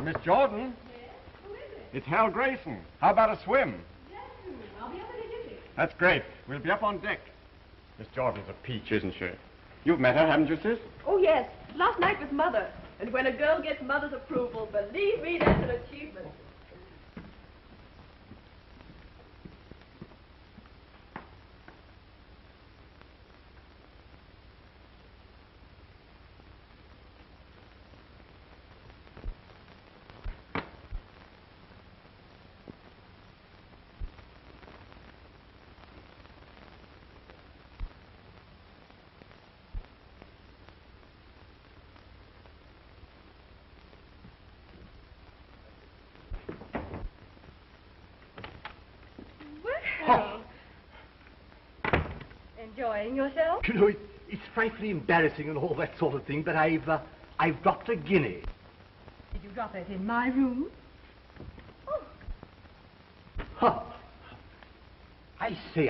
Miss Jordon. Yes? Who is it? It's Hal Grayson. How about a swim? Yes, I'll be up in a jiffy. That's great. We'll be up on deck. Miss Jordan's a peach, isn't she? You've met her, haven't you, sis? Oh, yes. Last night with Mother. And when a girl gets Mother's approval, believe me, that's an achievement. Enjoying yourself? You know, it's frightfully embarrassing and all that sort of thing, but I've dropped a guinea. Did you drop it in my room? Oh. Huh. I say,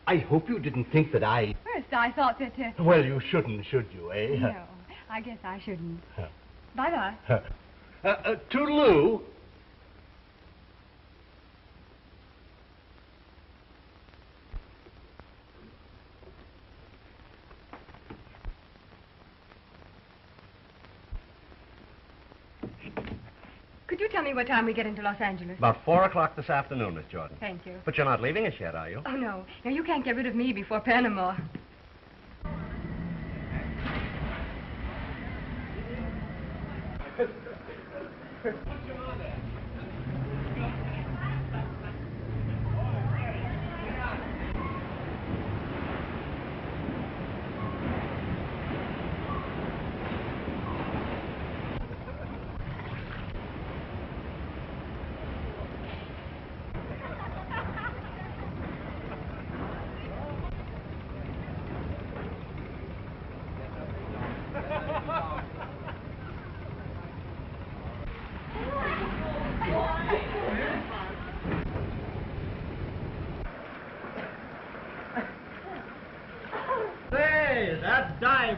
I hope you didn't think that I... First, I thought that, Well, you shouldn't, should you, eh? No, I guess I shouldn't. Bye-bye. Toodaloo. Could you tell me what time we get into Los Angeles? About 4 o'clock this afternoon, Miss Jordon. Thank you. But you're not leaving us yet, are you? Oh, no. No, you can't get rid of me before Panama.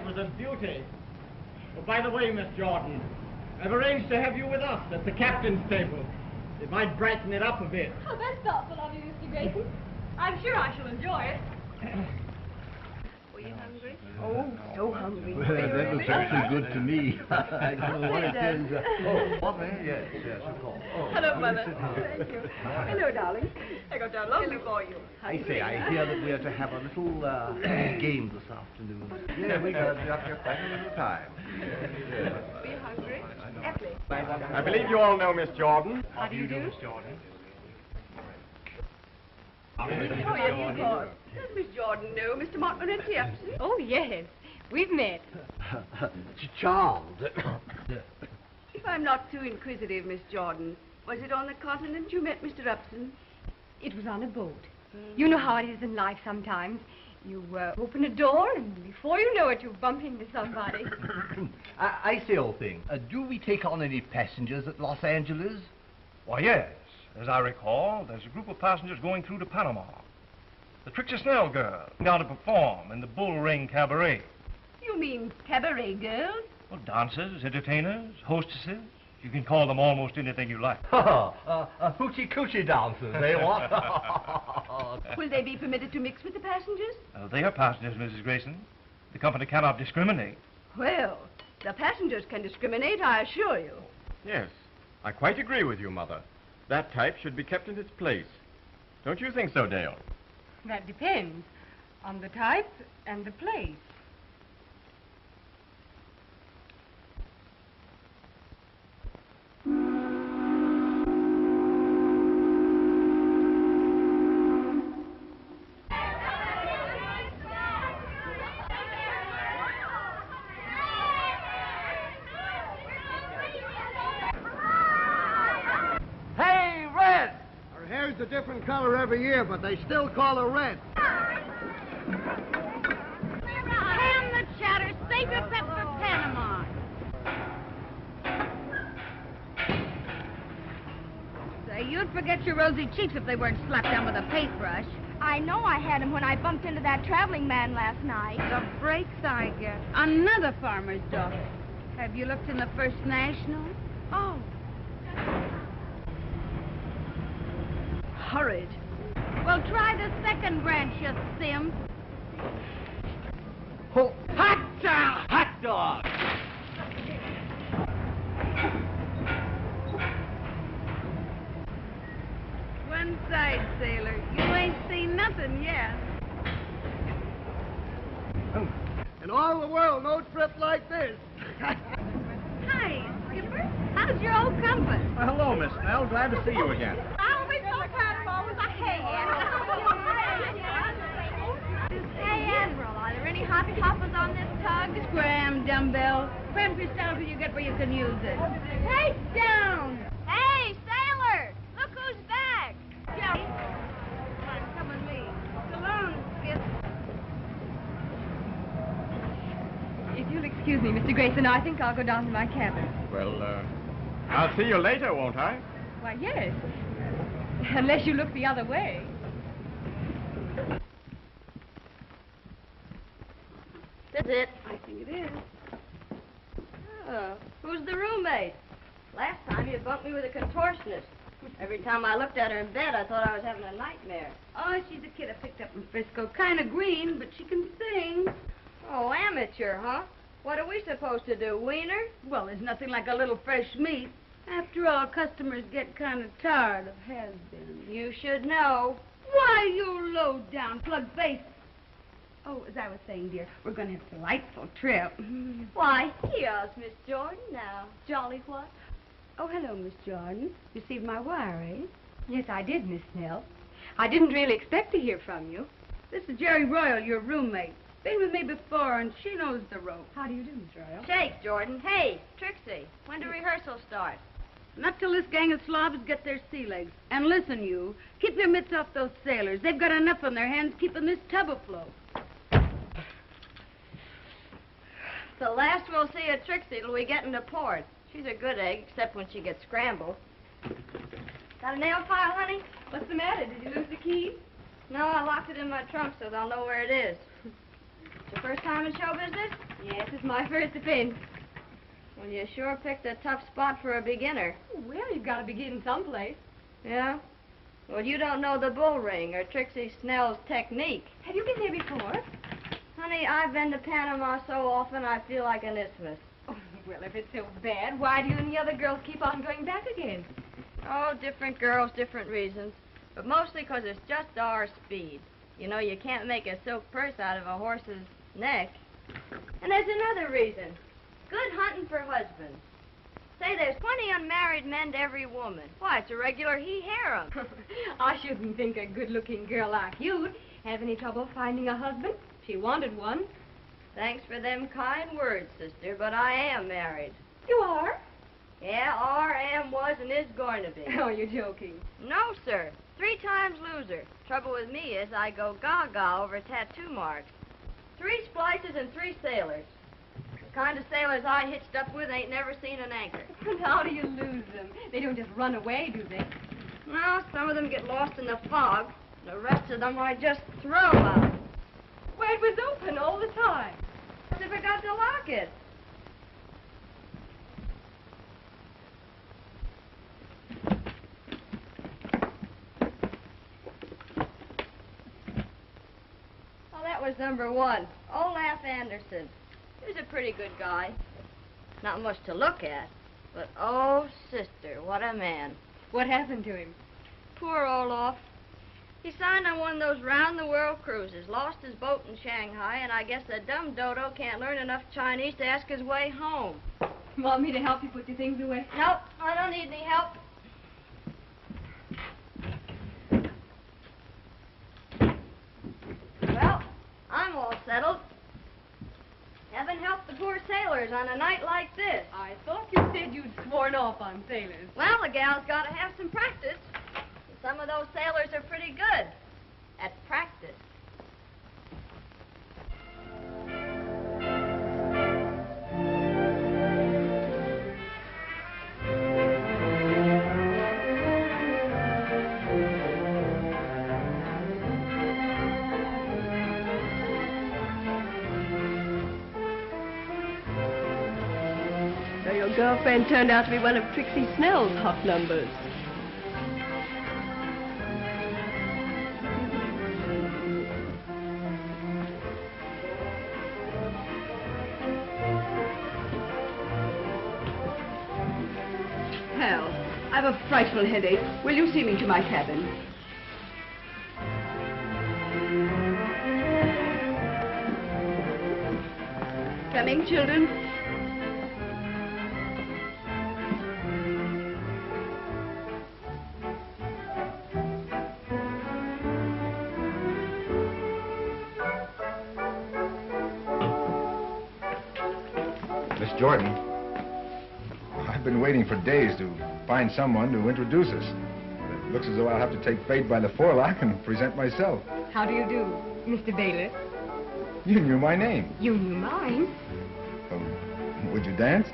Was a beauty. Oh, by the way, Miss Jordon, I've arranged to have you with us at the captain's table. It might brighten it up a bit. Oh, that's thoughtful of you, Mr. Grayson. I'm sure I shall enjoy it. Were you hungry? Oh, so hungry. Well, that looks actually good to me. I don't know what it is. What, yes, of course. Hello, Mother. Thank you. Hello, darling. I got down lovely for you. I say, I hear that we are to have a little game this afternoon. Yeah, we got up here quite a little time. Were you hungry? Effie. I believe you all know Miss Jordon. How do you do? Miss Jordon? Oh, yes, of course. Does Miss Jordon know Mr. Montmorency Upson? Oh, yes. We've met. Charmed. If I'm not too inquisitive, Miss Jordon, was it on the continent you met Mr. Upson? It was on a boat. You know how it is in life sometimes. You open a door, and before you know it, you bump into somebody. I say, old thing, do we take on any passengers at Los Angeles? Why, yes. As I recall, there's a group of passengers going through to Panama. The Trixie Snell girl, down to perform in the Bull Ring Cabaret. You mean cabaret girls? Well, dancers, entertainers, hostesses. You can call them almost anything you like. Hoochie-coochie dancers, eh, what? Will they be permitted to mix with the passengers? They are passengers, Mrs. Grayson. The company cannot discriminate. Well, the passengers can discriminate, I assure you. Yes, I quite agree with you, Mother. That type should be kept in its place. Don't you think so, Dale? That depends on the type and the place. A different color every year, but they still call her red. Ham the chatter, save your pep for Panama. Say, you'd forget your rosy cheeks if they weren't slapped down with a paintbrush. I know I had him when I bumped into that traveling man last night. The breaks I get. Another farmer's daughter. Have you looked in the First National? Oh. Horrid. Well, try the second branch, you sim. Oh, Hotcha! Hot dog! One side, sailor. You ain't seen nothing yet. In all the world, no trip like this. Hi, Skipper. How's your old compass? Well, hello, Miss Snell. Glad to see you again. I'll be so proud of all with a hand. Hey, Admiral, are there any hot toppers on this tug? Scram, dumbbell. Cramp yourself till you get where you can use it. Hey, down! Hey, sailor! Look who's back! Jelly. Come with me. So long, Skip. If you'll excuse me, Mr. Grayson, I think I'll go down to my cabin. Well, I'll see you later, won't I? Why, yes. Unless you look the other way. That's it. I think it is. Oh, who's the roommate? Last time you bumped me with a contortionist. Every time I looked at her in bed, I thought I was having a nightmare. Oh, she's a kid I picked up from Frisco. Kind of green, but she can sing. Oh, amateur, huh? What are we supposed to do, wiener? Well, there's nothing like a little fresh meat. After all, customers get kind of tired of has-been. You should know. Why, you low-down plug face. Oh, as I was saying, dear, we're going to have a delightful trip. Why, here's Miss Jordan now. Jolly what? Oh, hello, Miss Jordan. Received my wire, eh? Yes, I did, Miss Snell. I didn't really expect to hear from you. This is Jerry Royal, your roommate. Been with me before, and she knows the rope. How do you do, Miss Royal? Shake, Jordan. Hey, Trixie, when do rehearsal start? Not till this gang of slobs get their sea legs. And listen, you, keep your mitts off those sailors. They've got enough on their hands keeping this tub afloat. The last we'll see of Trixie till we get into port. She's a good egg, except when she gets scrambled. Got a nail file, honey? What's the matter? Did you lose the key? No, I locked it in my trunk so they'll know where it is. It's your first time in show business? Yes, it's my first offense. Well, you sure picked a tough spot for a beginner. Well, you've got to begin someplace. Yeah? Well, you don't know the bull ring or Trixie Snell's technique. Have you been there before? Honey, I've been to Panama so often I feel like an isthmus. Oh, well, if it's so bad, why do you and the other girls keep on going back again? Oh, different girls, different reasons. But mostly 'cause it's just our speed. You know, you can't make a silk purse out of a horse's neck. And there's another reason. Good hunting for husbands. Say, there's 20 unmarried men to every woman. Why, it's a regular he-harem. I shouldn't think a good-looking girl like you'd have any trouble finding a husband. She wanted one. Thanks for them kind words, sister, but I am married. You are? Yeah, are, am, was, and is going to be. Oh, you're joking. No, sir. 3 times loser. Trouble with me is I go gaga over tattoo marks. 3 splices and 3 sailors. The kind of sailors I hitched up with ain't never seen an anchor. And how do you lose them? They don't just run away, do they? Well, some of them get lost in the fog. The rest of them I just throw out. Well, it was open all the time. I forgot to lock it. Well, that was number 1. Olaf Anderson. He was a pretty good guy. Not much to look at, but oh, sister, what a man. What happened to him? Poor Olaf. He signed on one of those round-the-world cruises, lost his boat in Shanghai, and I guess the dumb dodo can't learn enough Chinese to ask his way home. Want me to help you put your things away? Nope, I don't need any help. Well, I'm all settled. Heaven help the poor sailors on a night like this. I thought you said you'd sworn off on sailors. Well, the gal's got to have some practice. Some of those sailors are pretty good at practice. There you girlfriend turned out to be one of Trixie Snell's hot numbers. Hale, I have a frightful headache. Will you see me to my cabin? Coming, children. Miss Jordon, I've been waiting for days to find someone to introduce us. It looks as though I'll have to take fate by the forelock and present myself. How do you do, Mr. Baylor? You knew my name. You knew mine. Would you dance?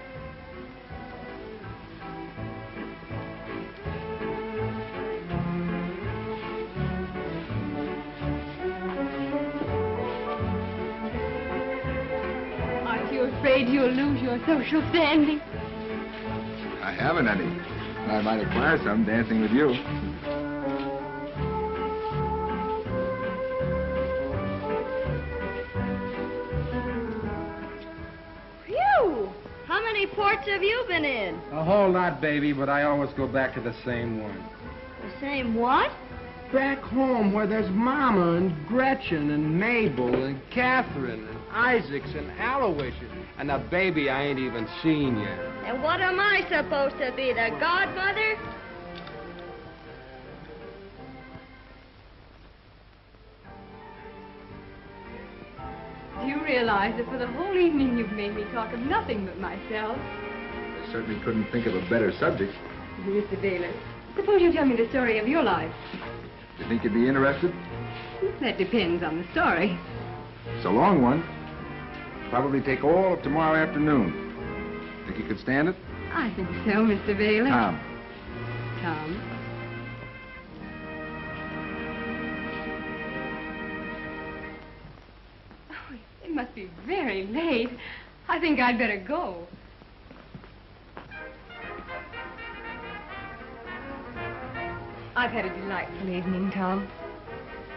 Aren't you afraid you'll lose your social standing? I haven't any. I might acquire some dancing with you. How many ports have you been in? A whole lot, baby, but I always go back to the same one. The same what? Back home where there's Mama and Gretchen and Mabel and Catherine and Isaacs and Aloysius and a baby I ain't even seen yet. And what am I supposed to be, the godmother? Do you realize that for the whole evening you've made me talk of nothing but myself? I certainly couldn't think of a better subject. Mr. Baylor, suppose you tell me the story of your life. Do you think you'd be interested? That depends on the story. It's a long one. Probably take all of tomorrow afternoon. Think you could stand it? I think so, Mr. Baylor. Tom. Tom. Oh, it must be very late. I think I'd better go. I've had a delightful evening, Tom.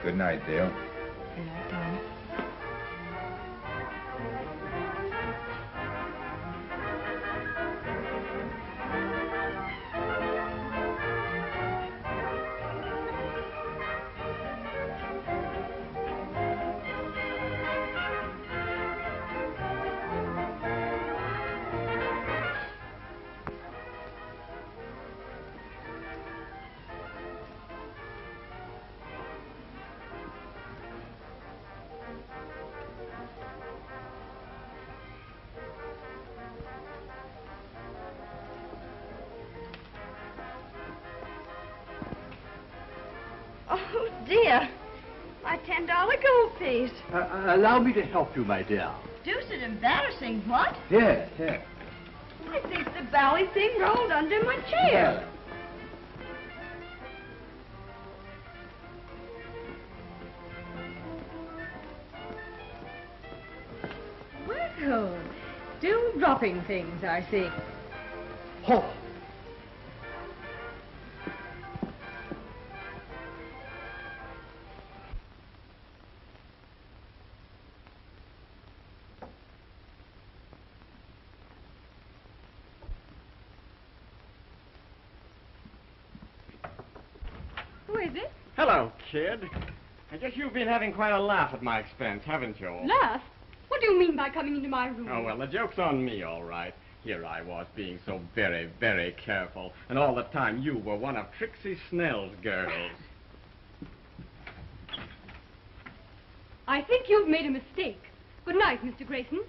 Good night, Dale. Good night, Tom. Oh, dear. My $10 gold piece. Allow me to help you, my dear. Deuced embarrassing, what? Here, here. I think the bally thing rolled under my chair. Well, still dropping things, I see. Oh. Who is it? Hello, kid. I guess you've been having quite a laugh at my expense, haven't you? Laugh? What do you mean by coming into my room? Oh, well, the joke's on me, all right. Here I was being so very, very careful, and all the time you were one of Trixie Snell's girls. I think you've made a mistake. Good night, Mr. Grayson.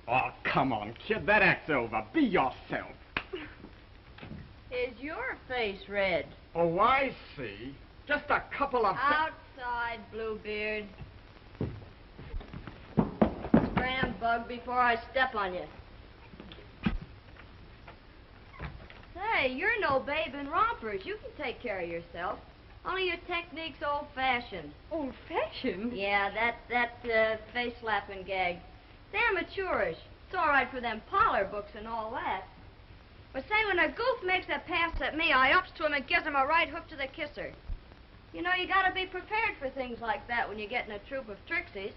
Oh, come on, kid. That act's over. Be yourself. Is your face red? Oh, I see. Just a couple of... Outside, Bluebeard. Scram bug before I step on you. Say, you're no babe in rompers. You can take care of yourself. Only your technique's old-fashioned. Old-fashioned? Yeah, that face-slapping gag. It's amateurish. It's all right for them parlor books and all that. But say, when a goof makes a pass at me, I ups to him and gives him a right hook to the kisser. You know, you gotta be prepared for things like that when you get in a troop of Trixies.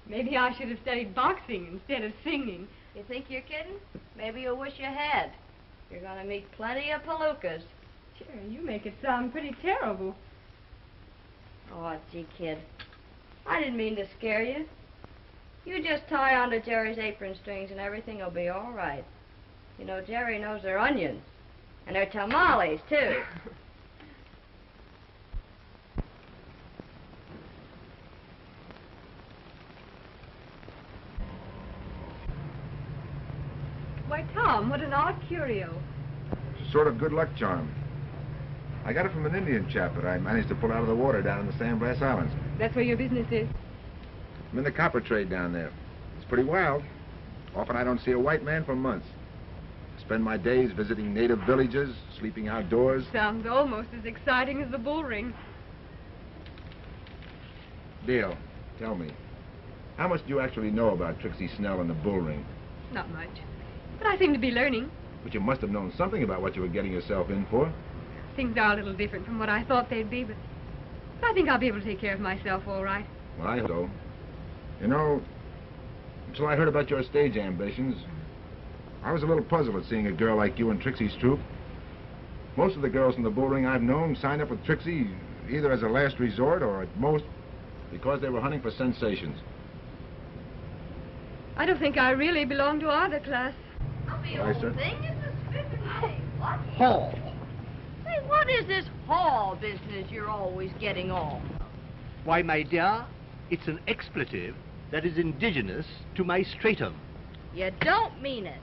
Maybe I should have studied boxing instead of singing. You think you're kidding? Maybe you'll wish you had. You're gonna meet plenty of palookas. Jerry, you make it sound pretty terrible. Oh, gee, kid. I didn't mean to scare you. You just tie onto Jerry's apron strings and everything will be all right. You know, Jerry knows their onions. And their tamales, too. Why, Tom, what an odd curio. Sort of good luck charm. I got it from an Indian chap that I managed to pull out of the water down in the Sandbrass Islands. That's where your business is? I'm in the copper trade down there. It's pretty wild. Often I don't see a white man for months. I spend my days visiting native villages, sleeping outdoors. Sounds almost as exciting as the bull ring. Dale, tell me, how much do you actually know about Trixie Snell and the bull ring? Not much. But I seem to be learning. But you must have known something about what you were getting yourself in for. Things are a little different from what I thought they'd be, but I think I'll be able to take care of myself all right. Well, I hope so. You know, until I heard about your stage ambitions, I was a little puzzled at seeing a girl like you in Trixie's troupe. Most of the girls in the bull ring I've known signed up with Trixie either as a last resort or at most because they were hunting for sensations. I don't think I really belong to either class. The old thing is a spiffing name. What? Hall. Say, what is this hall business you're always getting off? Why, my dear, it's an expletive that is indigenous to my stratum. You don't mean it.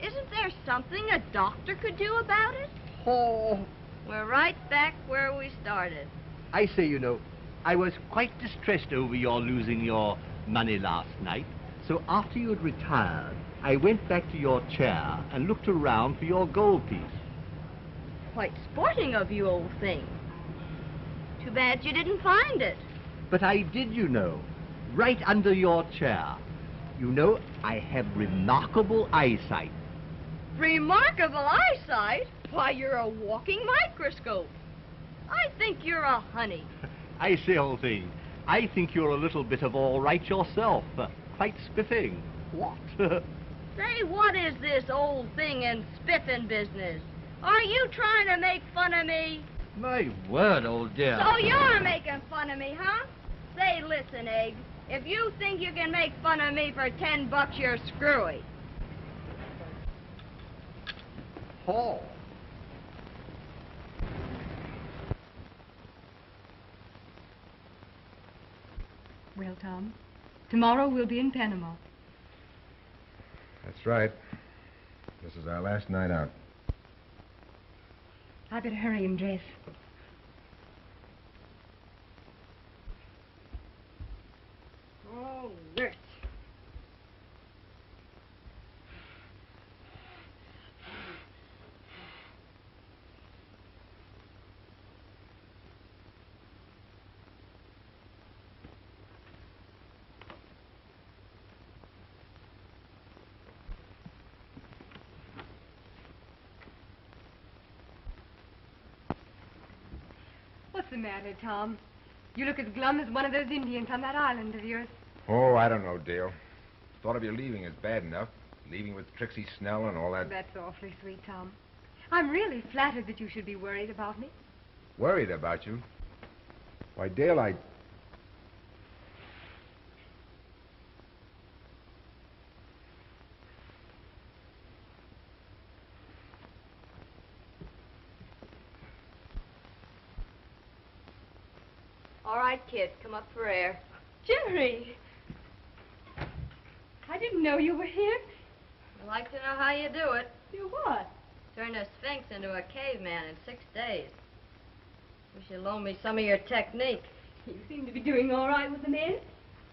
Isn't there something a doctor could do about it? Oh. We're right back where we started. I say, you know, I was quite distressed over your losing your money last night. So after you had retired, I went back to your chair and looked around for your gold piece. Quite sporting of you, old thing. Too bad you didn't find it. But I did, you know, right under your chair. You know, I have remarkable eyesight. Remarkable eyesight? Why, you're a walking microscope. I think you're a honey. I say, old thing, I think you're a little bit of all right yourself. Quite spiffing. What? Say, what is this old thing and spiffing business? Are you trying to make fun of me? My word, old dear. So you're making fun of me, huh? Say, listen, Egg. If you think you can make fun of me for $10, you're screwy. Hall. Well, Tom, tomorrow we'll be in Panama. That's right. This is our last night out. I better hurry and dress. Oh, nurse. What's the matter, Tom? You look as glum as one of those Indians on that island of yours. Oh, I don't know, Dale. Thought of your leaving is bad enough. Leaving with Trixie Snell and all that. That's awfully sweet, Tom. I'm really flattered that you should be worried about me. Worried about you? Why, Dale, I... All right, kid, come up for air. Jerry! I didn't know you were here. I'd like to know how you do it. Do what? Turn a sphinx into a caveman in 6 days. Wish you'd loan me some of your technique. You seem to be doing all right with the men.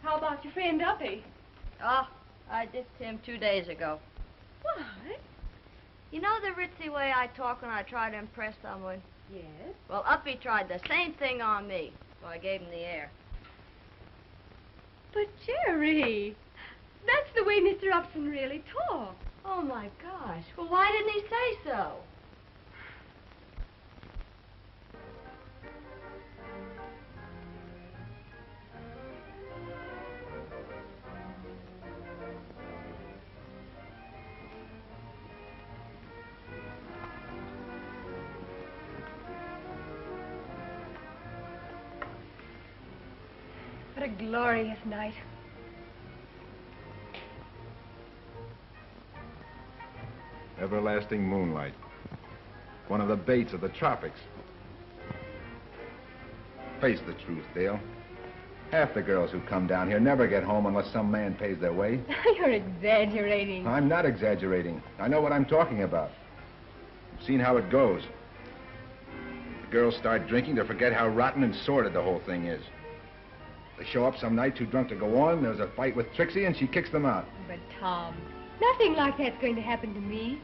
How about your friend Uppy? Oh, I ditched him 2 days ago. What? You know the ritzy way I talk when I try to impress someone? Yes. Well, Uppy tried the same thing on me, so I gave him the air. But, Jerry, That's the way Mr. Upson really talks. Oh, my gosh. Well, why didn't he say so? What a glorious night. Everlasting moonlight. One of the baits of the tropics. Face the truth, Dale. Half the girls who come down here never get home unless some man pays their way. You're exaggerating. I'm not exaggerating. I know what I'm talking about. I've seen how it goes. The girls start drinking to forget how rotten and sordid the whole thing is. They show up some night too drunk to go on. There's a fight with Trixie, and she kicks them out. But, Tom, nothing like that's going to happen to me.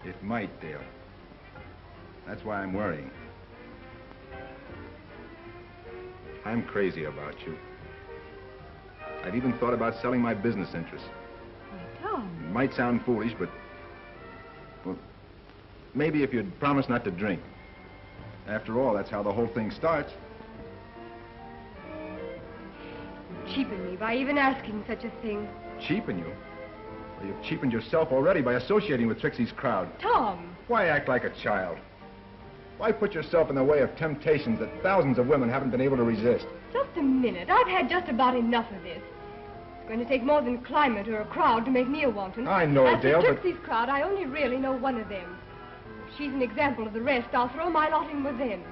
It might, Dale. That's why I'm worrying. I'm crazy about you. I've even thought about selling my business interests. Oh, Tom. It might sound foolish, but... well, maybe if you'd promise not to drink. After all, that's how the whole thing starts. You cheapen me by even asking such a thing. Cheapen you? Well, you've cheapened yourself already by associating with Trixie's crowd. Tom! Why act like a child? Why put yourself in the way of temptations that thousands of women haven't been able to resist? Just a minute. I've had just about enough of this. It's going to take more than climate or a crowd to make me a wanton. I know, As Dale, for but... Trixie's crowd, I only really know one of them. If she's an example of the rest, I'll throw my lot in with them.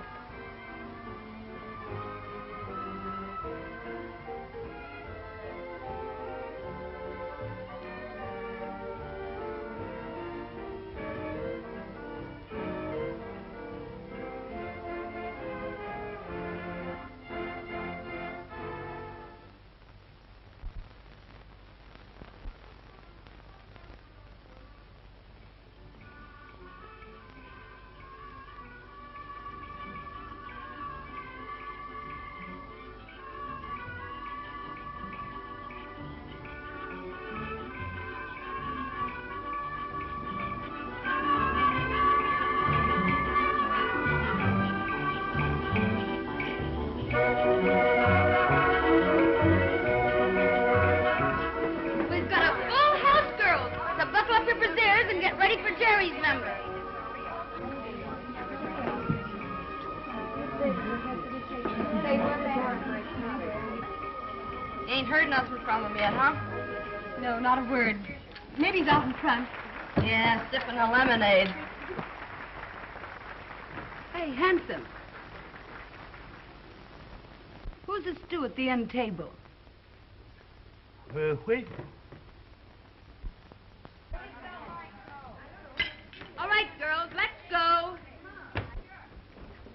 No, not a word. Maybe he's out in front. Yeah, sipping a lemonade. Hey, Hansen. Who's the stew at the end table? Wait. All right, girls, let's go.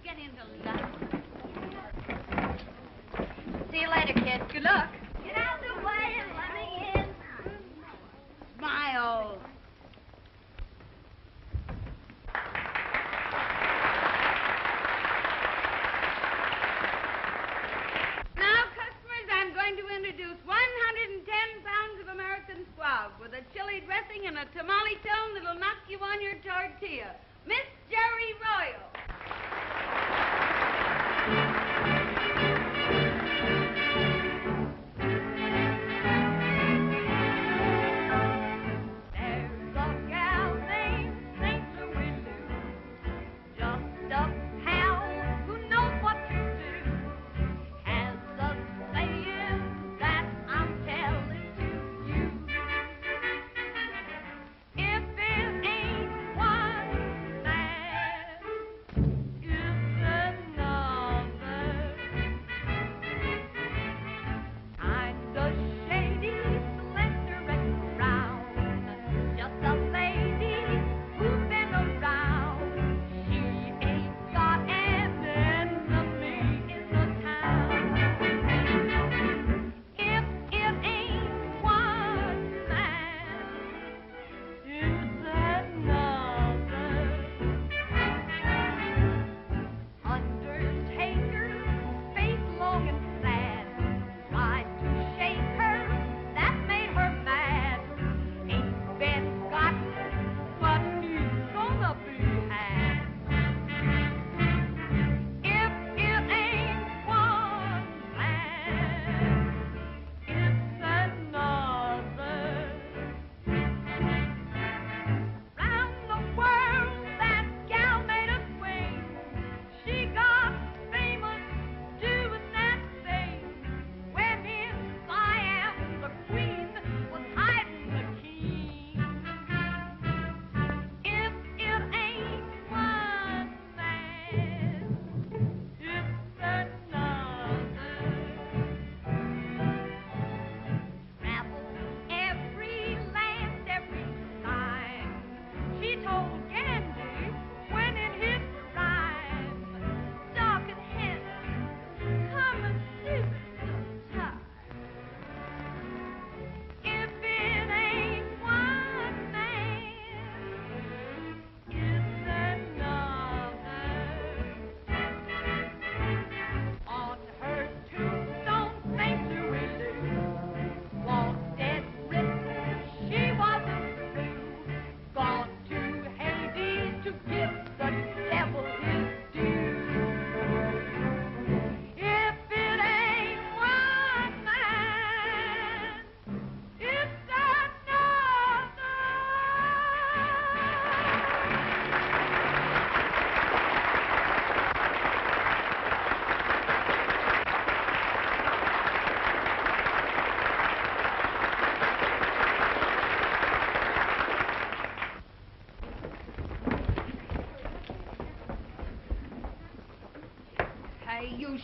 Get into that. See you later, kid. Good luck. Get out of the way and let me in. Smile. Now, customers, I'm going to introduce 110 pounds of American squab with a chili dressing and a tamale tone that'll knock you on your tortilla. Miss Jerry Royal.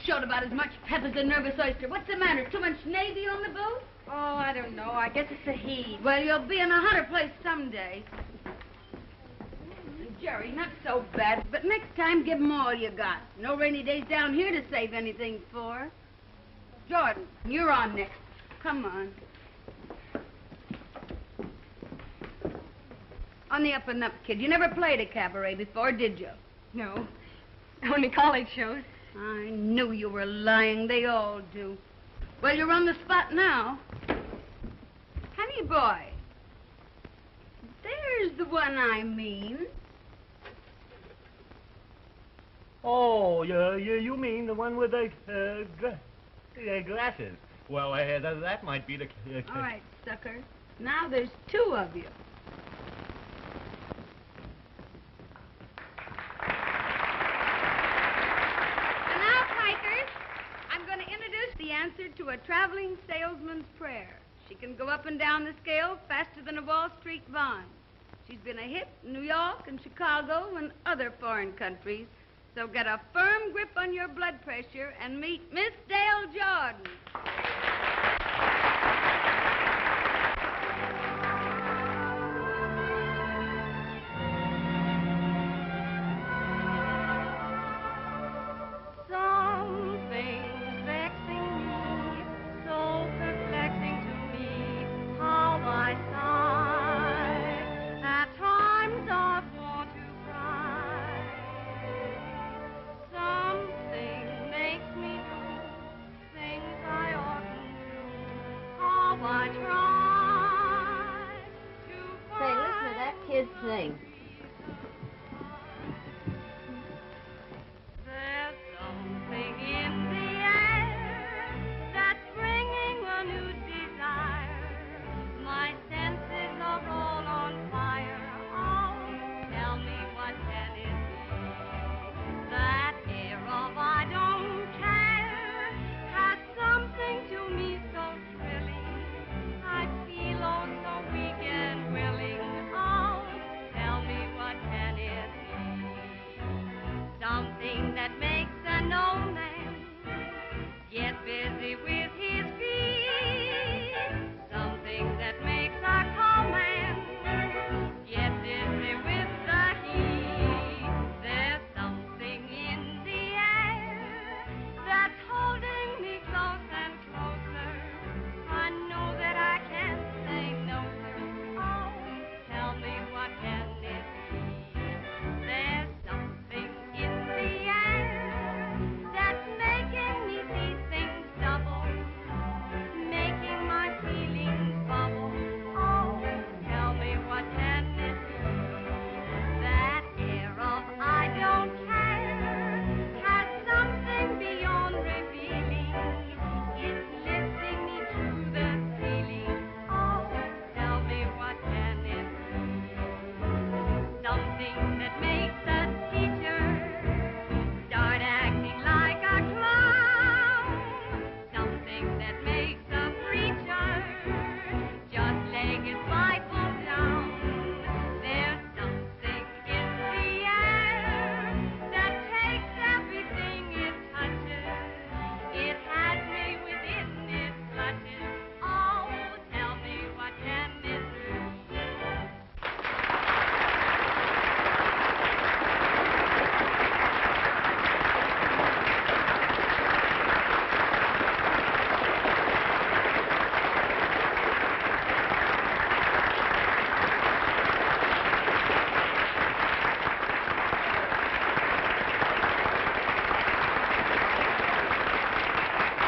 showed about as much pep as a nervous oyster. What's the matter? Too much Navy on the boat? Oh, I don't know. I guess it's the heat. Well, you'll be in a hotter place someday. Jerry, not so bad, but next time give 'em all you got. No rainy days down here to save anything for. Jordan, you're on next. Come on. On the up and up, kid. You never played a cabaret before, did you? No. Only college shows. I knew you were lying. They all do. Well, you're on the spot now. Honey boy. There's the one I mean. Oh, you mean the one with the glasses? Well, that might be the... All right, sucker. Now there's two of you. And now, pikers, I'm going to introduce the answer to a traveling salesman's prayer. She can go up and down the scale faster than a Wall Street bond. She's been a hit in New York and Chicago and other foreign countries. So get a firm grip on your blood pressure and meet Miss Dale Jordon. Something's vexing me, so perplexing to me, how I sigh. At times I want to cry. Something makes me do things I oughtn't do. How I try to Say, listen to that kid sing. There's something in the air that's bringing a new desire. My senses are all on fire. Oh, tell me what can it be? That air of I don't care has something to me so thrilling. I feel oh so weak and willing. Oh, tell me what can it be? Something that makes an old man get busy with his feet. Something that makes a calm man get busy with the heat. There's something in the air that's holding me close and closer. I know that I can't say no, sir. Oh, tell me what can it be? There's something in the air that's making me see things double, making my feelings bubble. Oh, tell me what can it be? That air of I don't care has something beyond revealing. It's lifting me to the ceiling. Oh, tell me what can it be? Something that makes a teacher start acting like a clown. Something that makes a preacher just lay his Bible down. There's something in the air that takes everything it touches. It has me within its clutches. Oh, tell me what can it be?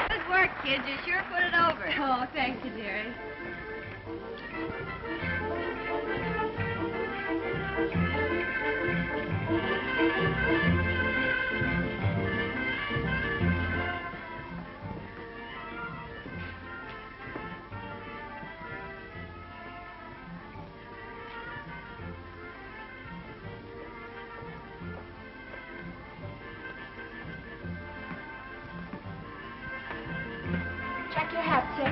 Good work, kids. You sure put it over. Oh, thank you, dearie. Check your hat, sir.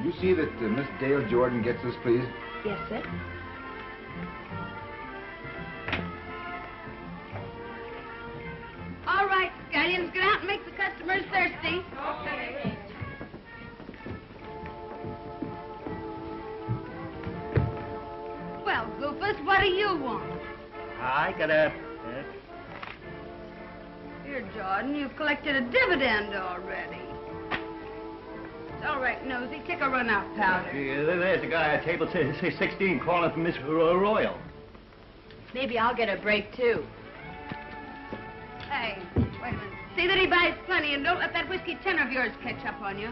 You see that Miss Dale Jordon gets this, please? Yes, sir. All right, scallions, get out and make the customers thirsty. Okay. Well, Goofus, what do you want? I got a... Here, Jordan, you've collected a dividend already. It's all right, Nosy. Take a run-out powder. There's a guy at table 16 calling for Miss Royal. Maybe I'll get a break, too. Hey, wait a minute. See that he buys plenty, and don't let that whiskey tenor of yours catch up on you.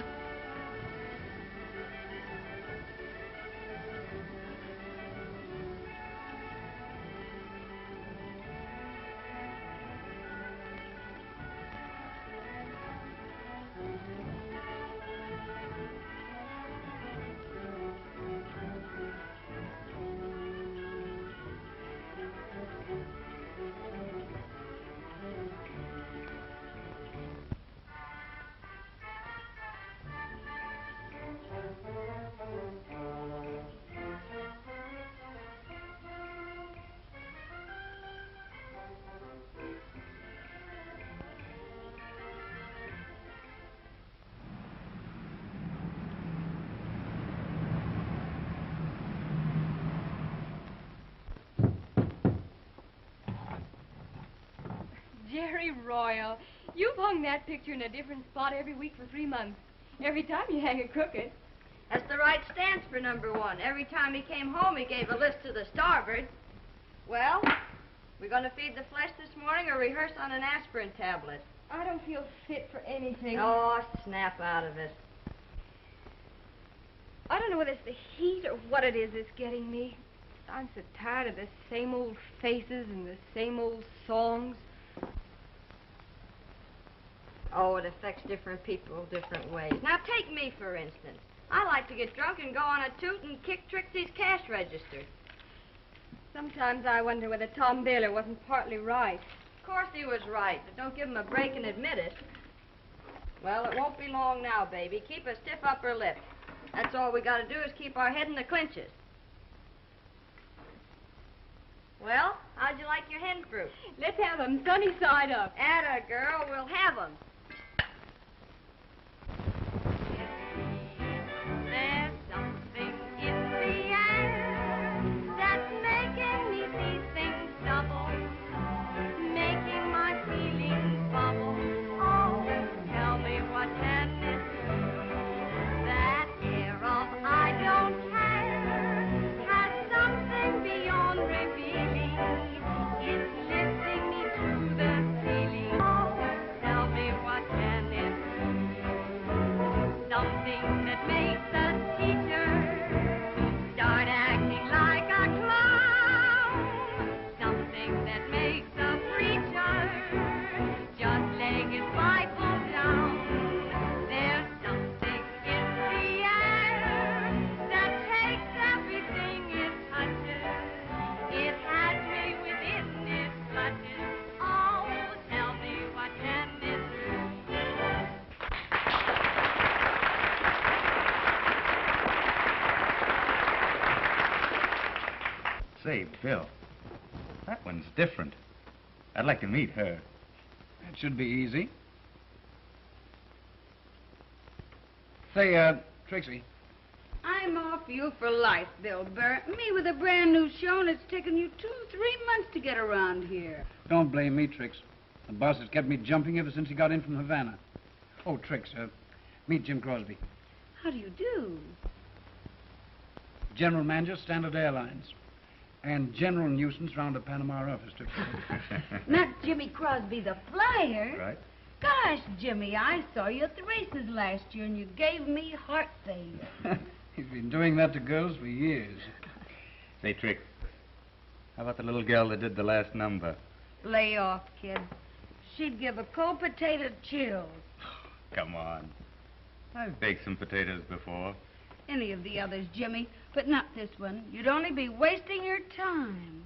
Jerry Royal, you've hung that picture in a different spot every week for 3 months. Every time you hang it crooked. That's the right stance for number one. Every time he came home, he gave a list to the starboard. Well, we're going to feed the flesh this morning or rehearse on an aspirin tablet? I don't feel fit for anything. Oh, snap out of it. I don't know whether it's the heat or what it is that's getting me. I'm so tired of the same old faces and the same old songs. Oh, it affects different people different ways. Now, take me, for instance. I like to get drunk and go on a toot and kick Trixie's cash register. Sometimes I wonder whether Tom Baylor wasn't partly right. Of course he was right, but don't give him a break and admit it. Well, it won't be long now, baby. Keep a stiff upper lip. That's all we got to do is keep our head in the clinches. Well, how'd you like your hen fruit? Let's have them sunny side up. Atta girl, we'll have them. There's something in the air that's making me see things double, making my feelings bubble. Oh, tell me what can it do? That air of I don't care has something beyond revealing. It's lifting me to the ceiling. Oh, tell me what can it do? Something that makes a teacher start acting like a clown. Something that makes a preacher just lay his Bible down. There's something in the air that takes everything it touches. It has me within its clutches. Oh, tell me what can it do? Say, Bill, that one's different. I'd like to meet her. That should be easy. Say, Trixie. I'm off you for life, Bill Barrett. Me with a brand new show, and it's taken you 2-3 months to get around here. Don't blame me, Trix. The boss has kept me jumping ever since he got in from Havana. Oh, Trix, meet Jim Crosby. How do you do? General Manager, Standard Airlines. And general nuisance round the Panama office, Trix. Not Jimmy Crosby, the flyer. Right. Gosh, Jimmy, I saw you at the races last year, and you gave me heart failure. He's been doing that to girls for years. Say, Trix, how about the little girl that did the last number? Lay off, kid. She'd give a cold potato chills. Come on. I've baked some potatoes before. Any of the others, Jimmy, but not this one. You'd only be wasting your time.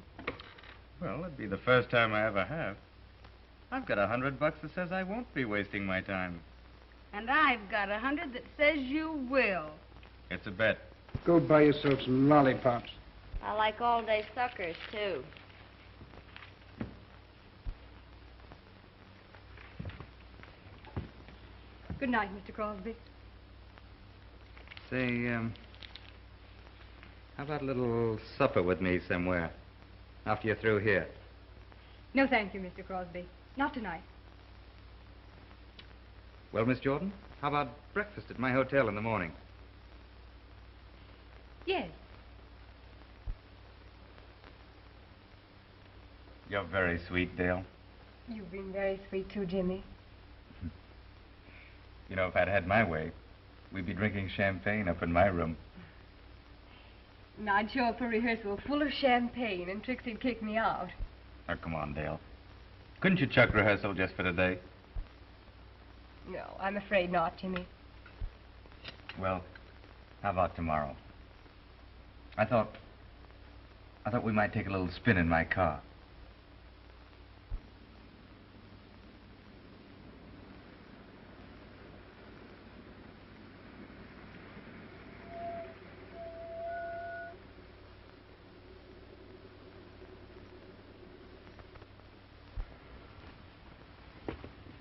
Well, it'd be the first time I ever have. I've got $100 that says I won't be wasting my time. And I've got 100 that says you will. It's a bet. Go buy yourself some lollipops. I like all-day suckers, too. Good night, Mr. Crosby. Say, how about a little supper with me somewhere after you're through here? No, thank you, Mr. Crosby. Not tonight. Well, Miss Jordan, how about breakfast at my hotel in the morning? Yes. You're very sweet, Dale. You've been very sweet, too, Jimmy. You know, if I'd had my way, we'd be drinking champagne up in my room. And I'd show up for rehearsal full of champagne, and Trixie'd kick me out. Oh, come on, Dale. Couldn't you chuck rehearsal just for today? No, I'm afraid not, Jimmy. Well, how about tomorrow? I thought we might take a little spin in my car.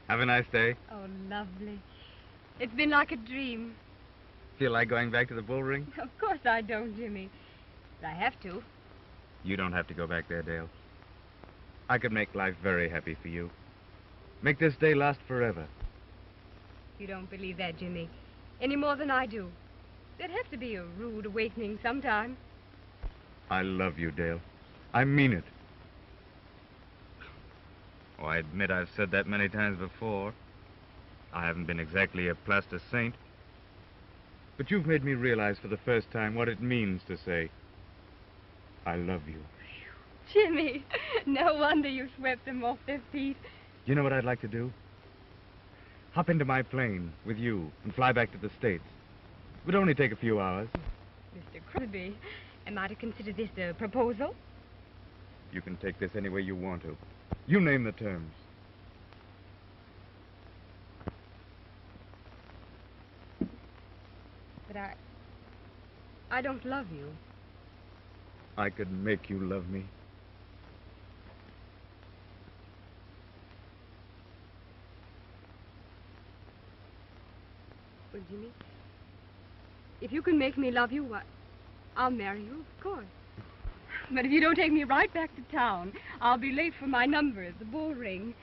Have a nice day. Oh, lovely. It's been like a dream. Feel like going back to the bull ring? Of course I don't, Jimmy. But I have to. You don't have to go back there, Dale. I could make life very happy for you. Make this day last forever. You don't believe that, Jimmy, any more than I do. There'd have to be a rude awakening sometime. I love you, Dale. I mean it. Oh, I admit I've said that many times before. I haven't been exactly a plaster saint. But you've made me realize for the first time what it means to say, I love you. Jimmy, no wonder you swept them off their feet. You know what I'd like to do? Hop into my plane with you and fly back to the States. It would only take a few hours. Mr. Crosby, am I to consider this a proposal? You can take this any way you want to. You name the terms. But I don't love you. I could make you love me. Well, Jimmy, if you can make me love you, I'll marry you, of course. But if you don't take me right back to town, I'll be late for my number at the bull ring.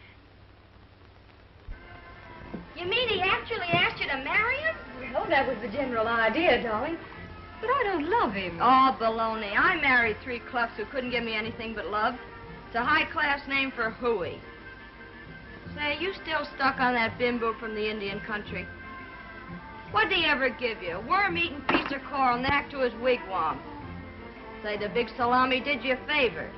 You mean he actually asked you to marry him? Well, that was the general idea, darling. But I don't love him. Oh, baloney. I married 3 cluffs who couldn't give me anything but love. It's a high-class name for hooey. Say, you still stuck on that bimbo from the Indian country? What'd he ever give you? A worm-eating piece of coral knack to his wigwam. Say, the big salami did you a favor.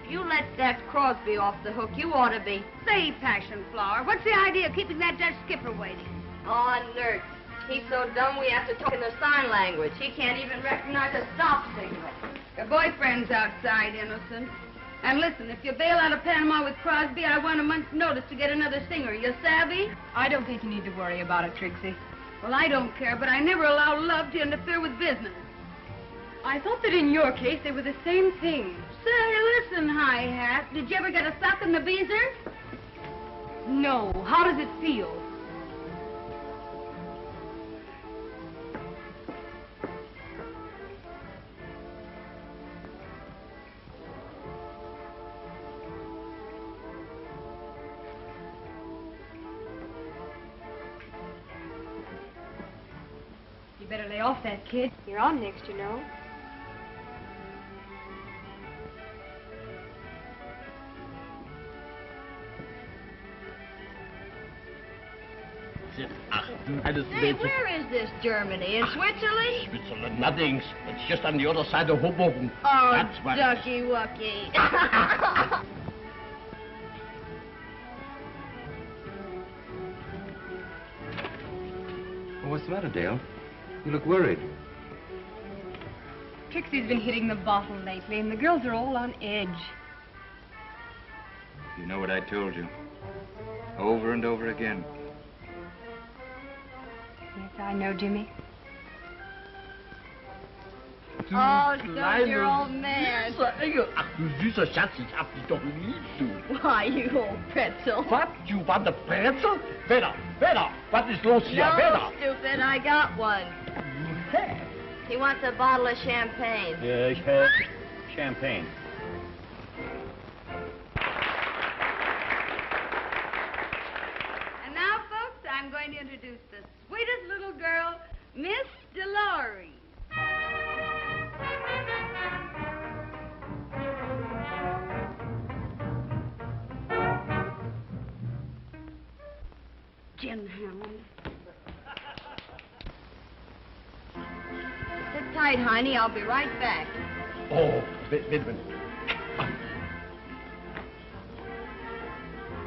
If you let that Crosby off the hook, you ought to be... Say, Passion Flower, what's the idea of keeping that Dutch skipper waiting? Oh, nerd. He's so dumb we have to talk in the sign language. He can't even recognize a stop signal. Your boyfriend's outside, innocent. And listen, if you bail out of Panama with Crosby, I want a month's notice to get another singer. You savvy? I don't think you need to worry about it, Trixie. Well, I don't care, but I never allow love to interfere with business. I thought that in your case they were the same thing. Say, listen, Hi-Hat. Did you ever get a sock in the beezer? No. How does it feel? You better lay off that kid. You're on next, you know. Hey, where is this, Germany? In Switzerland? Switzerland, nothing. It's just on the other side of Hoboken. Oh, That's what... ducky-wucky. Well, what's the matter, Dale? You look worried. Trixie's been hitting the bottle lately, and the girls are all on edge. You know what I told you. Over and over again. Yes, I know, Jimmy. Oh, Stuart, you're old man. Ach, du süßer Schatz, ich hab dich doch lieb, du. Why, you old pretzel. What? You want a pretzel? Wer was ist los hier? No, stupid, I got one. You have? He wants a bottle of champagne. Yeah, ich have champagne. And now, folks, I'm going to introduce the sweetest little girl, Miss Dolores. Jim Hammond. Sit tight, honey. I'll be right back. Oh, wait a minute.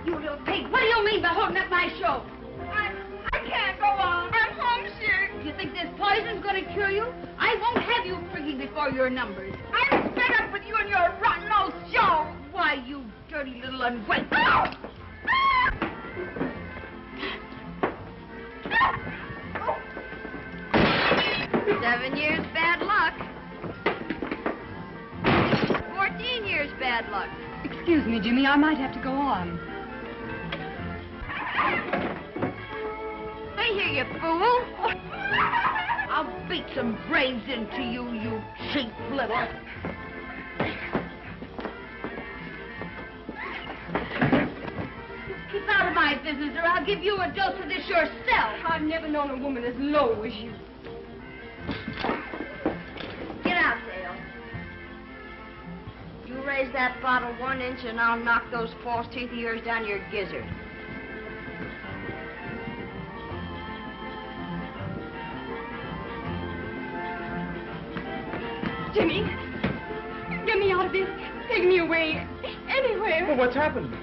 You little pig, what do you mean by holding up my show? I can't go on. I'm homesick. You think this poison's going to cure you? I won't have you freaking before your numbers. I'm fed up with you and your rotten old show. Why, you dirty little ungrateful. Oh! 7 years bad luck. 14 years bad luck. Excuse me, Jimmy, I might have to go on. Stay here, you fool. I'll beat some brains into you, you cheap little. Keep out of my business, or I'll give you a dose of this yourself. I've never known a woman as low as you. Get out, Hale. You raise that bottle 1 inch and I'll knock those false teeth of yours down your gizzard. Jimmy, get me out of this. Take me away. Anywhere. Well, what's happened?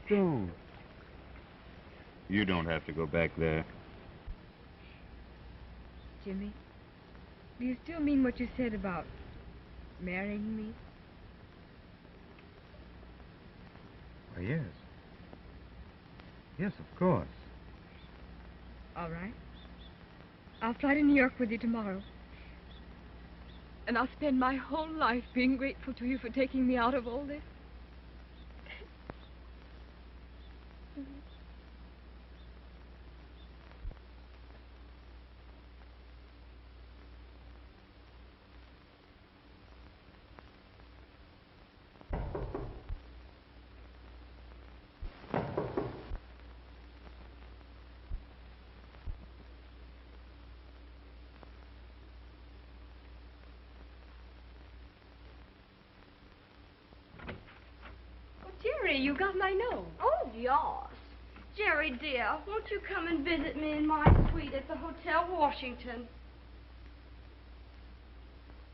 Don't. You don't have to go back there. Jimmy, do you still mean what you said about marrying me? Oh, yes. Yes, of course. All right. I'll fly to New York with you tomorrow. And I'll spend my whole life being grateful to you for taking me out of all this. Jerry, you got my note. Oh, yes. Jerry, dear, won't you come and visit me in my suite at the Hotel Washington?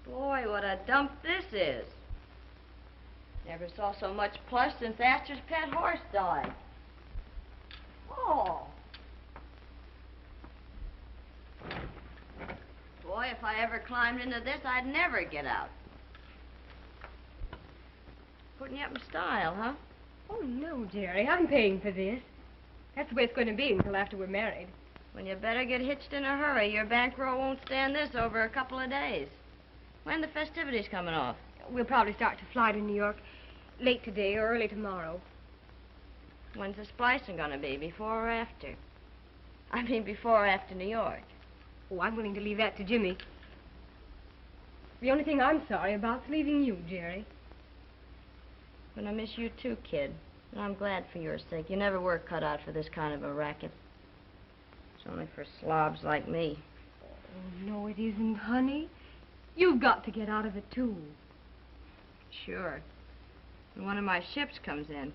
Boy, what a dump this is. Never saw so much plush since Astor's pet horse died. Oh. Boy, if I ever climbed into this, I'd never get out. Putting you up in style, huh? Oh, no, Jerry. I'm paying for this. That's the way it's going to be until after we're married. Well, you better get hitched in a hurry. Your bankroll won't stand this over a couple of days. When the festivities coming off? We'll probably start to fly to New York late today or early tomorrow. When's the splicing going to be, before or after? I mean, before or after New York. Oh, I'm willing to leave that to Jimmy. The only thing I'm sorry about is leaving you, Jerry. But I miss you too, kid. And I'm glad for your sake. You never were cut out for this kind of a racket. It's only for slobs like me. Oh, no, it isn't, honey. You've got to get out of it, too. Sure. When one of my ships comes in.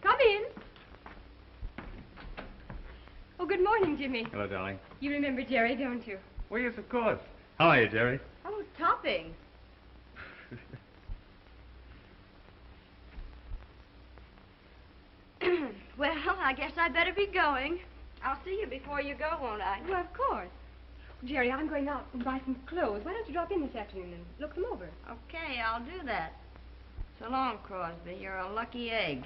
Come in. Oh, good morning, Jimmy. Hello, darling. You remember Jerry, don't you? Well, yes, of course. How are you, Jerry? Oh, topping. Well, I guess I better be going. I'll see you before you go, won't I? Well, of course. Jerry, I'm going out and buy some clothes. Why don't you drop in this afternoon and look them over? Okay, I'll do that. So long, Crosby. You're a lucky egg.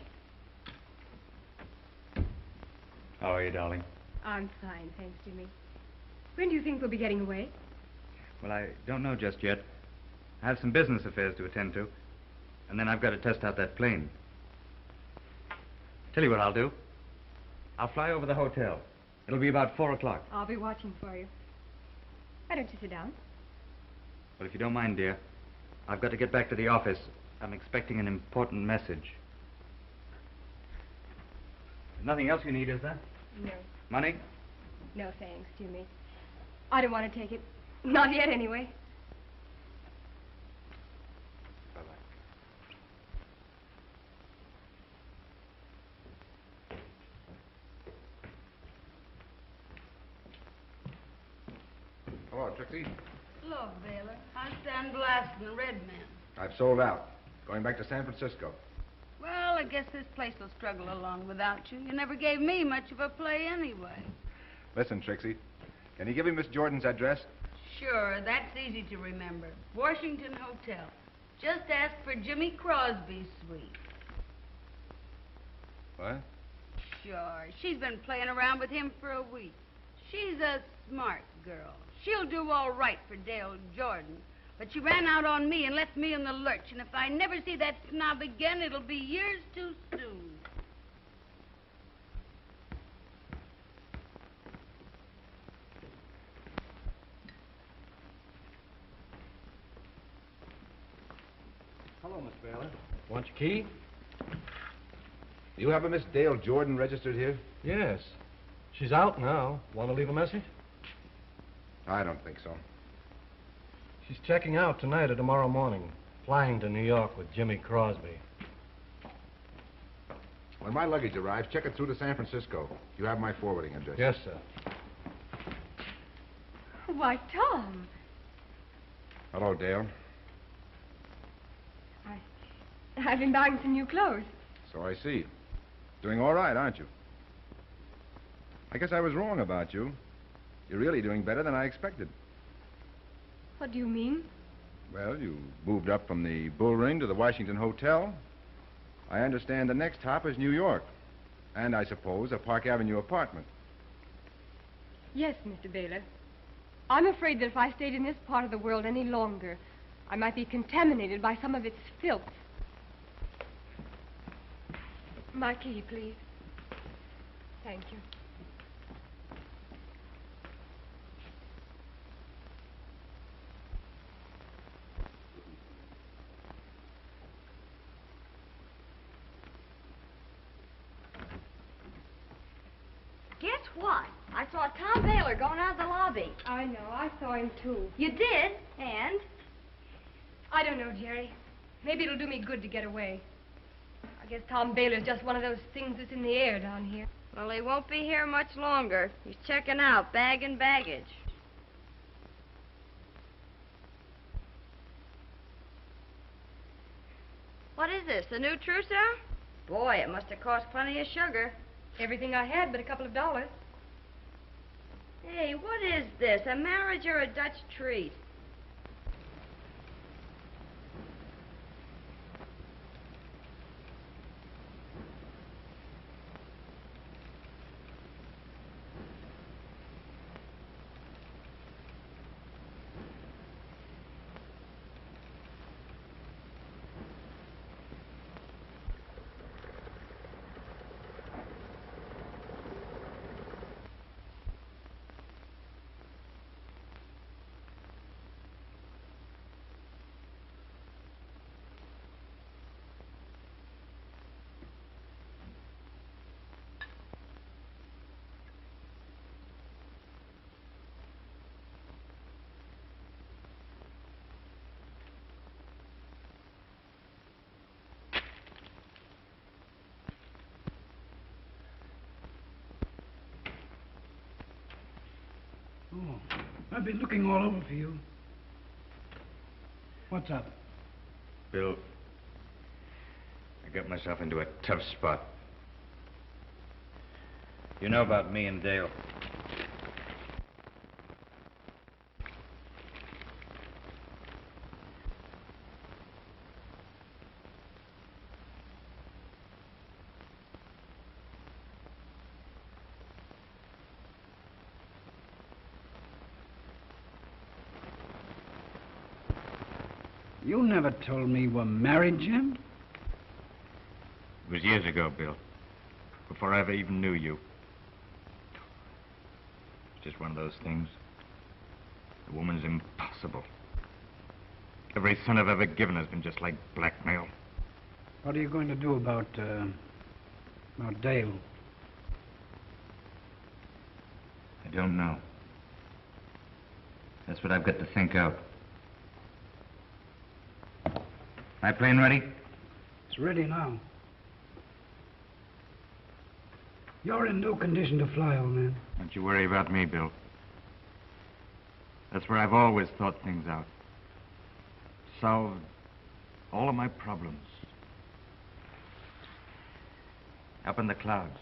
How are you, darling? I'm fine, thanks, Jimmy. When do you think we'll be getting away? Well, I don't know just yet. I have some business affairs to attend to. And then I've got to test out that plane. Tell you what I'll do. I'll fly over the hotel. It'll be about 4 o'clock. I'll be watching for you. Why don't you sit down? Well, if you don't mind, dear, I've got to get back to the office. I'm expecting an important message. Nothing else you need, is there? No. Money? No, thanks, Jimmy. I don't want to take it. Not yet, anyway. Hello, Trixie. Look, Baylor, I stand blasting the red man. I've sold out. Going back to San Francisco. Well, I guess this place will struggle along without you. You never gave me much of a play anyway. Listen, Trixie, can you give me Miss Jordan's address? Sure, that's easy to remember. Washington Hotel. Just ask for Jimmy Crosby's suite. What? Sure, she's been playing around with him for a week. She's a smart girl. She'll do all right for Dale Jordon. But she ran out on me and left me in the lurch. And if I never see that snob again, it'll be years too soon. Hello, Miss Baylor. Want your key? Do you have a Miss Dale Jordon registered here? Yes. She's out now. Want to leave a message? I don't think so. She's checking out tonight or tomorrow morning. Flying to New York with Jimmy Crosby. When my luggage arrives, check it through to San Francisco. You have my forwarding address. Yes, sir. Why, Tom. Hello, Dale. I've been buying some new clothes. So I see. Doing all right, aren't you? I guess I was wrong about you. You're really doing better than I expected. What do you mean? Well, you moved up from the Bull Ring to the Washington Hotel. I understand the next hop is New York. And I suppose a Park Avenue apartment. Yes, Mr. Baylor. I'm afraid that if I stayed in this part of the world any longer, I might be contaminated by some of its filth. My key, please. Thank you. Guess what? I saw Tom Baylor going out of the lobby. I know. I saw him, too. You did? And? I don't know, Jerry. Maybe it'll do me good to get away. I guess Tom Baylor's just one of those things that's in the air down here. Well, he won't be here much longer. He's checking out, bagging baggage. What is this, a new trousseau? Boy, it must have cost plenty of sugar. Everything I had but a couple of dollars. Hey, what is this, a marriage or a Dutch treat? Oh, I've been looking all over for you. What's up? Bill, I got myself into a tough spot. You know about me and Dale. You never told me you were married, Jim. It was years ago, Bill. Before I ever even knew you. It's just one of those things. The woman's impossible. Every son I've ever given has been just like blackmail. What are you going to do about Dale? I don't know. That's what I've got to think out. My plane ready? It's ready now. You're in no condition to fly, old man. Don't you worry about me, Bill. That's where I've always thought things out. Solved all of my problems. Up in the clouds.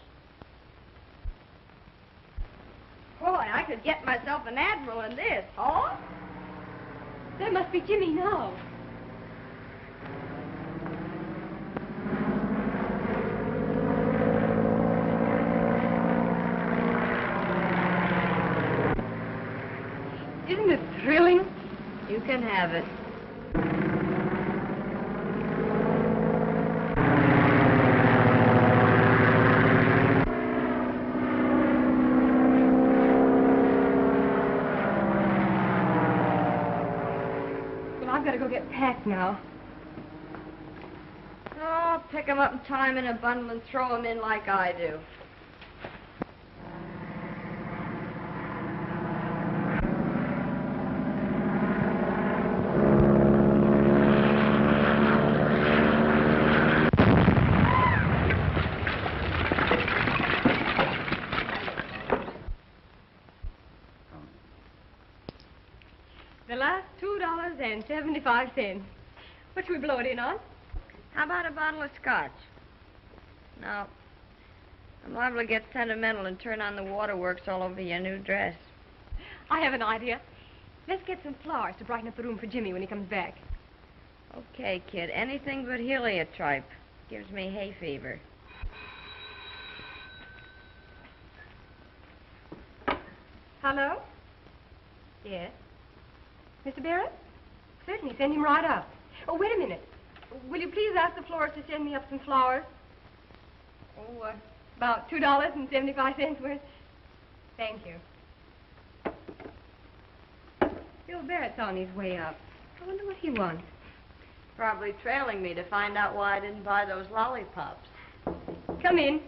Boy, I could get myself an admiral in this, huh? That must be Jimmy now. Isn't it thrilling? You can have it. Well, I've got to go get packed now. Oh, pick them up and tie them in a bundle and throw them in like I do. The last $2.75. What should we blow it in on? How about a bottle of scotch? No. I'm liable to get sentimental and turn on the waterworks all over your new dress. I have an idea. Let's get some flowers to brighten up the room for Jimmy when he comes back. Okay, kid. Anything but heliotrope. Gives me hay fever. Hello? Yes? Mr. Barrett? Certainly, send him right up. Oh, wait a minute. Will you please ask the florist to send me up some flowers? Oh, about $2.75 worth. Thank you. Bill Barrett's on his way up. I wonder what he wants. Probably trailing me to find out why I didn't buy those lollipops. Come in.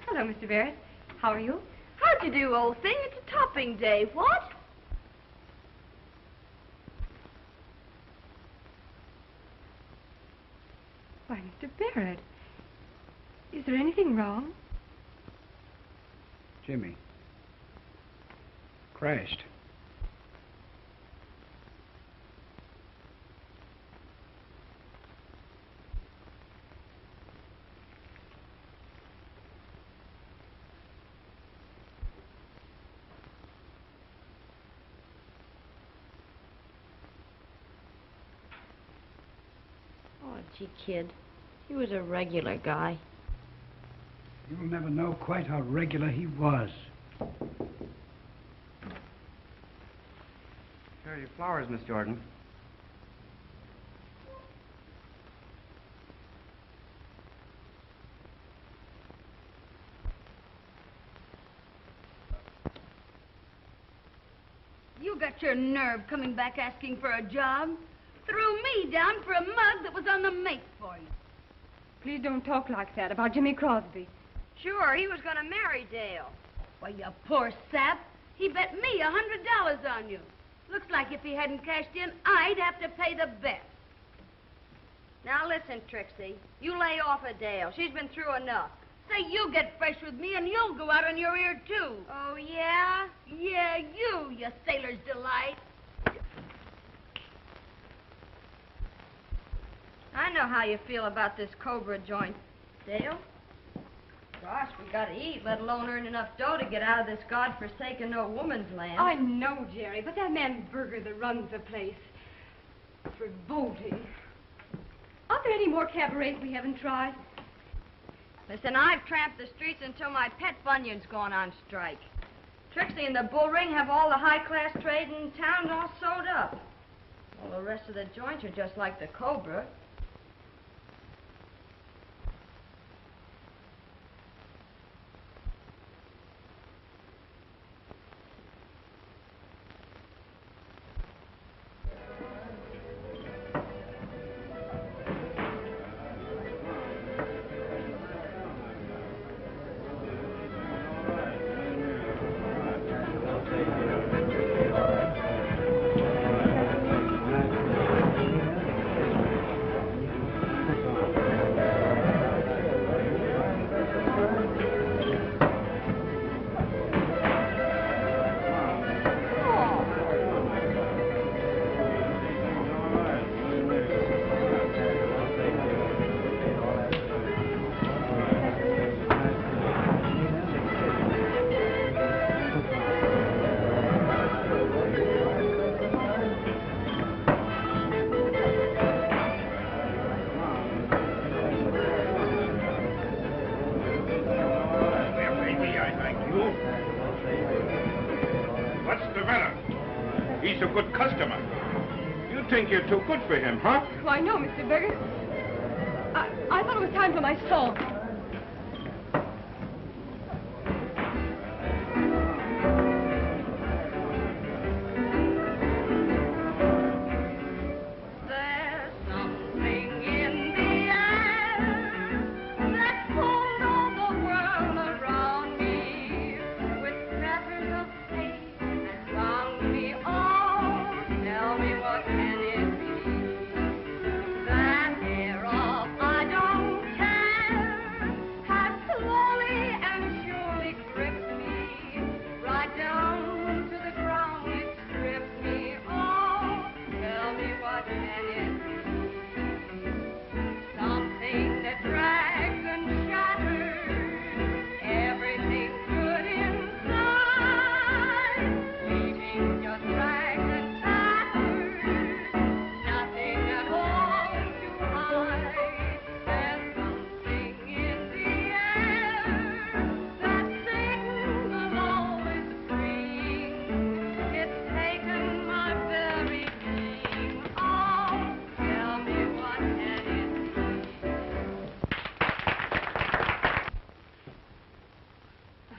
Hello, Mr. Barrett. How are you? How'd you do, old thing? It's a topping day. What? Why, Mr. Barrett, is there anything wrong? Jimmy. Crashed. Oh, gee, kid. He was a regular guy. You'll never know quite how regular he was. Here are your flowers, Miss Jordan. You got your nerve coming back asking for a job? Threw me down for a mug that was on the make for you. Please don't talk like that about Jimmy Crosby. Sure, he was going to marry Dale. Why, you poor sap. He bet me $100 on you. Looks like if he hadn't cashed in, I'd have to pay the bet. Now listen, Trixie. You lay off of Dale. She's been through enough. Say you get fresh with me and you'll go out on your ear, too. Oh, yeah? Yeah, you sailor's delight. I know how you feel about this Cobra joint, Dale. Gosh, we gotta eat, let alone earn enough dough to get out of this godforsaken no woman's land. I know, Jerry, but that man Berger that runs the place, it's revolting. Aren't there any more cabarets we haven't tried? Listen, I've tramped the streets until my pet bunion's gone on strike. Trixie and the bull ring have all the high-class trade in town all sewed up. the rest of the joints are just like the Cobra. You're too good for him, huh? Why, no, Mr. Berger. I thought it was time for my song.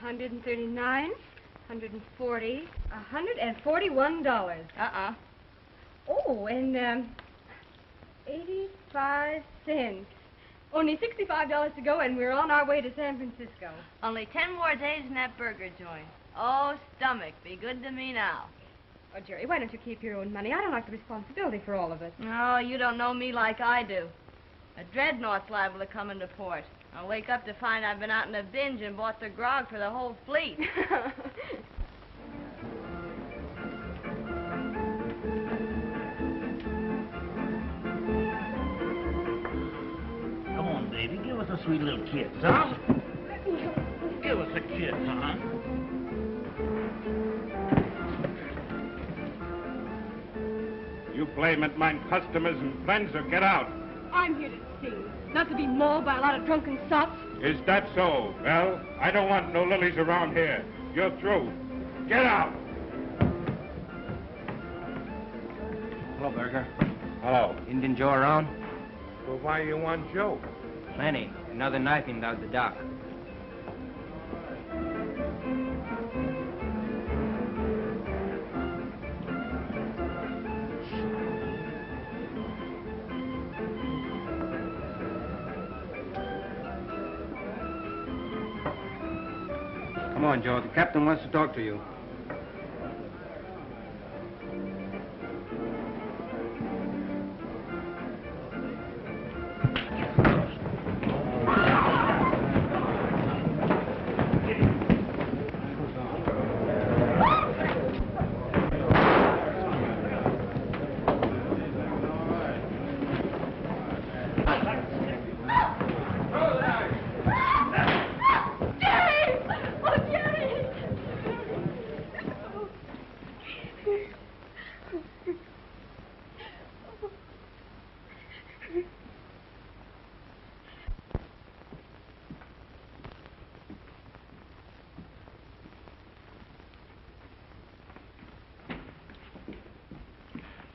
$139, $140, $141. Oh, and 85 cents. Only $65 to go, and we're on our way to San Francisco. Only 10 more days in that burger joint. Oh, stomach, be good to me now. Oh, Jerry, why don't you keep your own money? I don't like the responsibility for all of it. No, you don't know me like I do. A dreadnought's liable to come into port. I'll wake up to find I've been out in a binge and bought the grog for the whole fleet. Come on, baby. Give us a sweet little kiss, huh? Give us a kiss, huh? You blame it, mine customers and friends, or get out. I'm here to sing, not to be mauled by a lot of drunken sots. Is that so? Well, I don't want no lilies around here. You're through. Get out! Hello, Berger. Hello. Indian Joe around? Well, why you want Joe? Plenty. Another knifing down the dock. Come on, Joe. The captain wants to talk to you.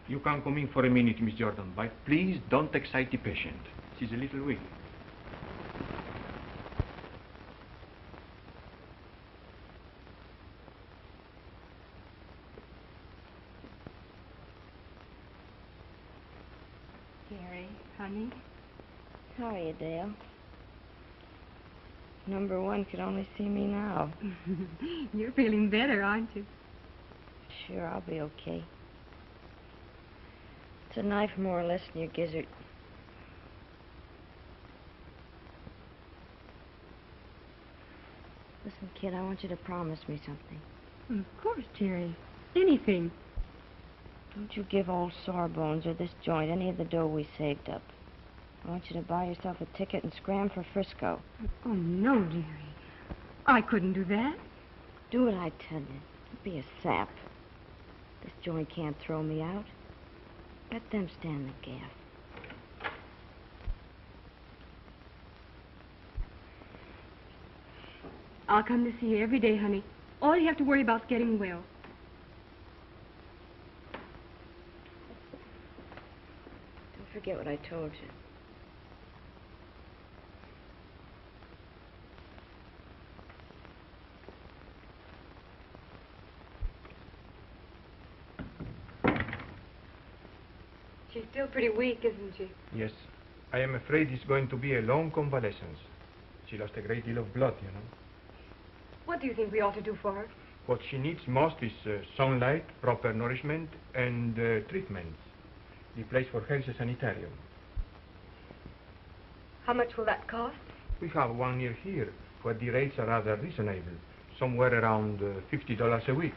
You can come in for a minute, Miss Jordan, but please don't excite the patient. She's a little weak. Gary, honey. How are you, Dale? Number one could only see me now. You're feeling better, aren't you? Sure, I'll be okay. It's a knife more or less in your gizzard. Listen, kid, I want you to promise me something. Of course, Jerry. Anything. Don't you give old Sawbones or this joint any of the dough we saved up. I want you to buy yourself a ticket and scram for Frisco. Oh, no, Jerry. I couldn't do that. Do what I tell you. Don't be a sap. This joint can't throw me out. Let them stand the gaff. I'll come to see you every day, honey. All you have to worry about is getting well. Don't forget what I told you. She's still pretty weak, isn't she? Yes. I am afraid it's going to be a long convalescence. She lost a great deal of blood, you know. What do you think we ought to do for her? What she needs most is sunlight, proper nourishment, and treatments. The place for her is a sanitarium. How much will that cost? We have one near here, where the rates are rather reasonable, somewhere around $50 a week.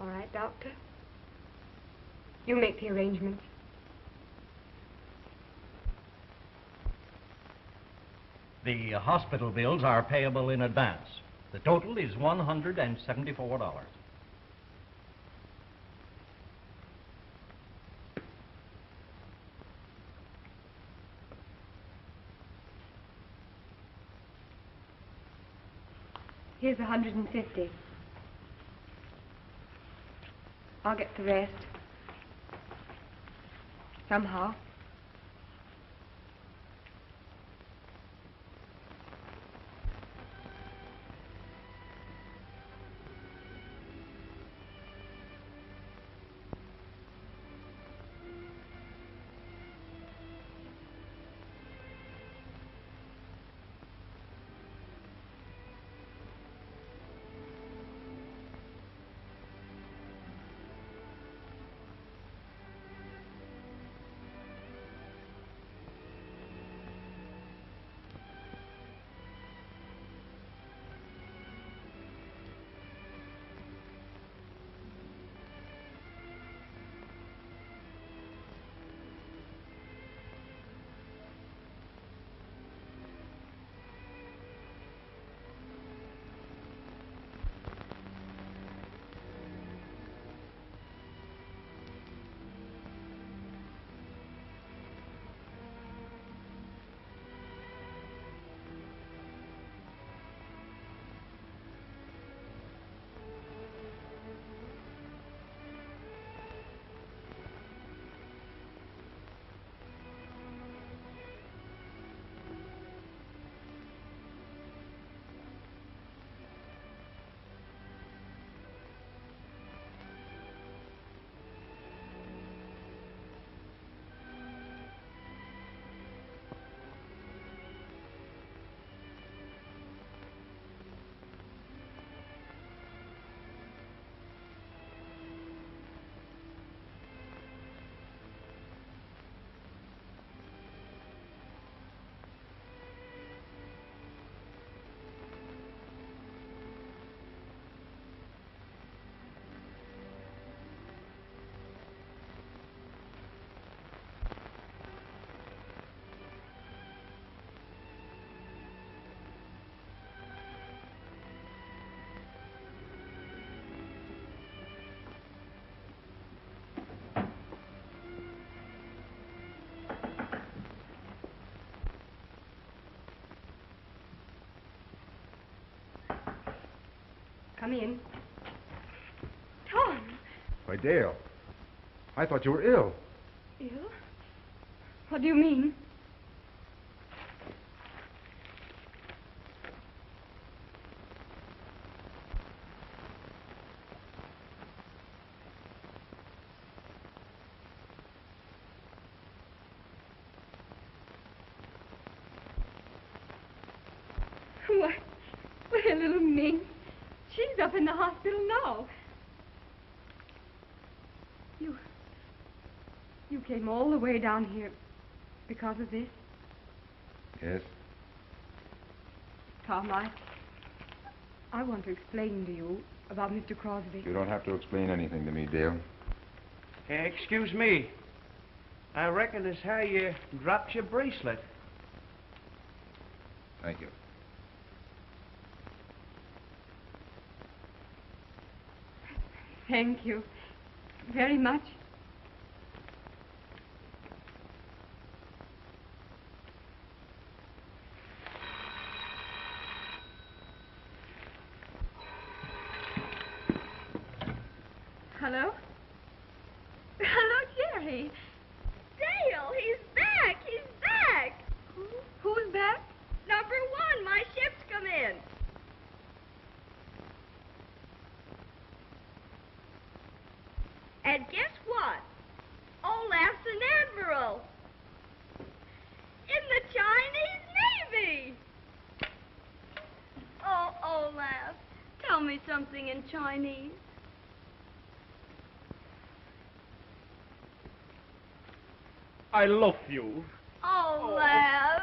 All right, Doctor. You make the arrangements. The hospital bills are payable in advance. The total is $174. Here's 150. I'll get the rest. Somehow. Come in. Tom! Why, Dale, I thought you were ill. Ill? What do you mean? Why, little Ming. She's up in the hospital now. You came all the way down here because of this? Yes. Tom, I want to explain to you about Mr. Crosby. You don't have to explain anything to me, Dale. Excuse me. I reckon it's how you dropped your bracelet. Thank you. Thank you very much. Hello? Hello, Jerry. Dale, he's back! He's back! Who's back? Number 1, my ship's come in. And guess what? Olaf's an admiral. In the Chinese Navy. Oh, Olaf, tell me something in Chinese. I love you. Olaf.